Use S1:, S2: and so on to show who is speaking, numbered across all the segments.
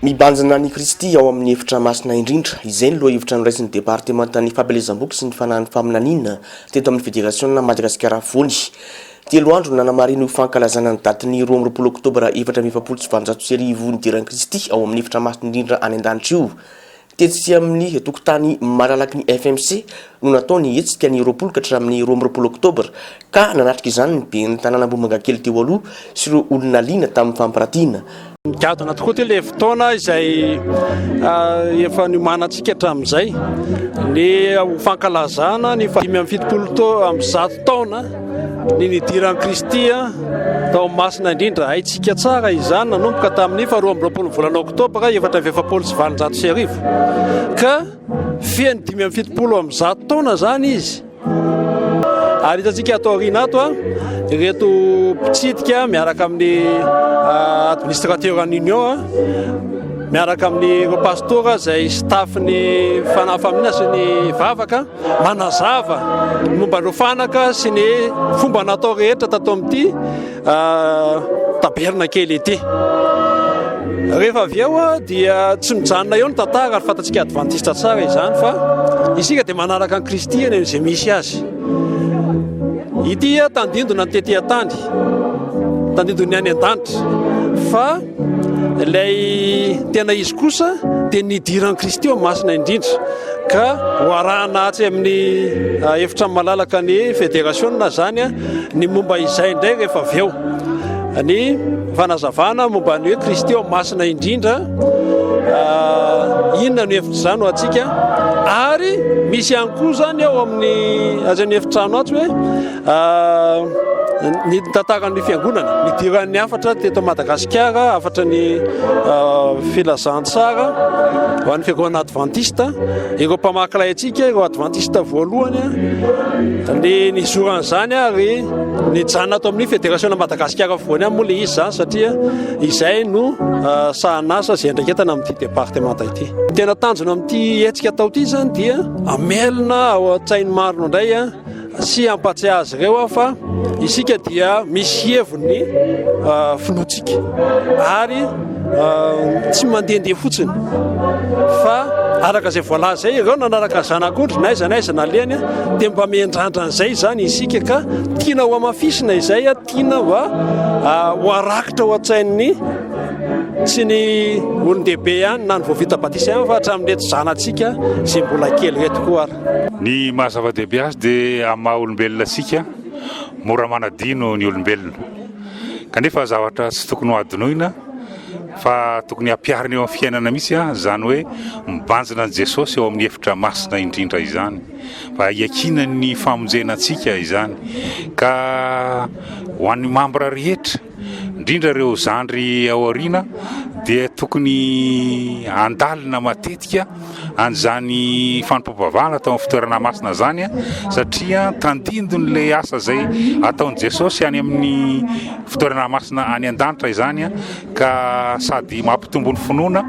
S1: mibanjana ny Kristy ao amin'ny efitra masina indrindra izay ny loha hevitra noraisin'ny départementan'ny fampielezam-boky sy ny fanahany faminaniana teto amin'ny fédération Madagasikara vony. Telo andro nanamariny ho fankalazana ny datin'ny 12 oktobra 2024 nidiran'ny Kristy ao amin'ny efitra masina indrindra any an-danitra io. Tetsy amin'ny tokotany malalaky ny FMC no nataony hetsika ny 20 ka hatramin'ny 12 oktobra ka nanatrika izany ny be ny tanàna Ambomanga kely teo aloha sy ireo olona liana tamin'ny fampirantiana.
S2: Gadona tokoa ty le fotoana izay efa niomanantsika hatramin'izay ny fankalazana ny 570 taona ny nidiran'ny Kristy tao masina indrindra. Haitsika tsara izany nanomboka tamin'ny 12 volana oktobra 2024 ka feno 570 taona zany izy. Ary hitantsika atao aoriana ato ireto mpitsidika miaraka amin'ny administrateur en union miaraka amin'ny pastora izay staffny fanahy faminana sy ny vavaka manazava momba ireo fanaka sy ny fomba natao rehetra tato amin'ity taberna kely ity. Rehefa avy eo dia tsy mijanona eo ny tantara ary fantatsika adventiste tsara izany fa isika dia manaraka ny Kristy eny izay misy azy. Ity tandindona ny tetỳ tany, tandindony any an-danitra fa ilay tena izy kosa dia nidiran'ny Kristy ao masina indrindra ka hoarahana atsy amin'ny efitra malalaka ny fédération zany ny momba izay indray rehefa avy eo ny fanazavana momba ny hoe Kristy ao masina indrindra inona no efitra izany ho atsika ary misy ihany koa zany ao amin'ny azan'ny efitrano atsy hoe ny tantaran'ny fiangonana nidiran'ny afatra teto Madagasikara, afatra ny filazantsara ho an'ny fiangonana adventiste, ireo mpamakilay atsika ireo adventiste voalohany ny nizoran'izany ary nijanona ato amin'ny fédération Madagasikara voany moa le izy zany satria izay no sahanasa izay andraiketana amin'ity département ity. Tena tanjona amin'ity hetsika atao ity zany dia amelona ao an-tsainy maro indray sy ampatsiahy azy ireo fa isika dia misy heviny finoatsika ary tsy mandehandeha fotsiny fa araka izay voalaza izay ireo nanaraka zanak'ondry na aiza na leny dia mba miandrandran'izay zany isika ka tiana ho amafisina izay tiana ho arakitra ho an-tsain'ny sy ny olon-dehibe ihany na ny voavita batisa ihany fa hatramin'reto zanatsika izay mbola kely reto koa ary.
S3: Ny mahazava-dehibe azy dia amin'ny maha olombelona sika mora manadino ny olombelona kanefa zavatra tsy tokony ho adinoina fa tokony hampiarina eo amin'ny fiainana misy zany hoe mibanjina an' Jesosy eo amin'ny efitra masina indrindra izany fa hiakina ny famonjenantsika izany ka ho an'ny mambra rehetra indrindra ireo zandry ao aoriana dia tokony andalina matetika an'izany fanompam-bavahana tao amin'ny fitoerana masina zany satria tandindony le asa zay ataon'i Jesosy any amin'ny fitoerana masina any an-danitra izany ka sady mampitombo ny finoana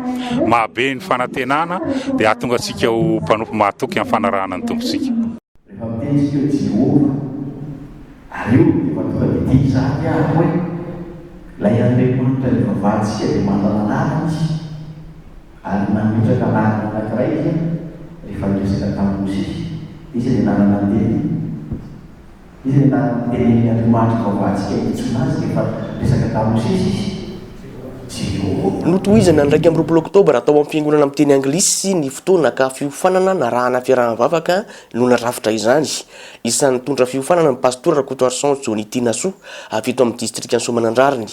S3: mahabe ny fanantenana dia ahatonga antsika ho mpanompo mahatoky amin'ny fanarahana ny tompontsika.
S4: Lay andriamanitra ny vavatsika dia mandananana izy ary namitraka anarana anankiray izy rehefa resaka tamozy izy dia nanananteny izy dia nanananteny ny andriamanitra vavatsika itsona azy rehefa resaka tamozy izy
S1: notohizana ny 12 oktobra atao amin'ny fiangonana amin'ny teny anglisy ny fotoana ka fiofanana narahana fiarahavavaka no narafitra izany. Isan'ny tondra fiofanana ny pastora Rakotoarson Johnny Tinaso avy eto amin'ny district Soamanandrariny.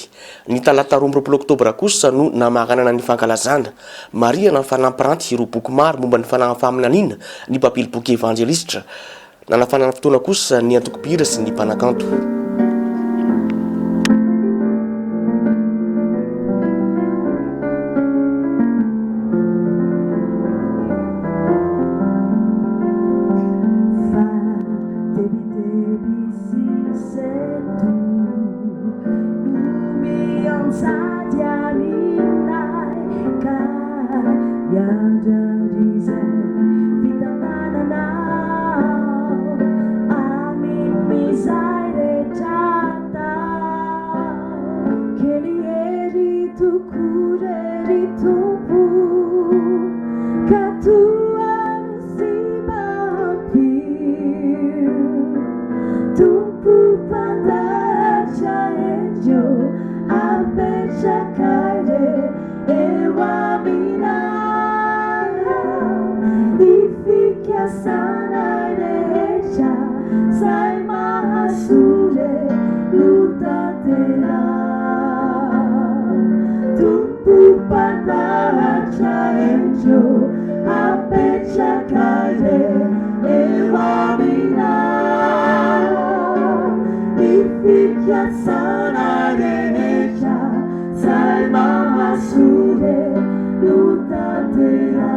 S1: Ny talata 12 oktobra kosa no namaranana ny fankalazana. Maria na fanampiranty ireo boky maro momba ny fanahy faminaniana ny mpapily boky evangelistra. Nanafanana fotoana kosa ny antoko-pihira sy ny mpanakanto.
S5: Kelieri tu kureri tumpu Katuan si mampir Tumpu pada cahenjo Apecha kaire ewa mina Ifikia sana rehecha Sai mahasure lutatera Tumpu pada cahenjo Apecha kaire ewa mina Ifikia sana rehecha Sai mahasure lutatera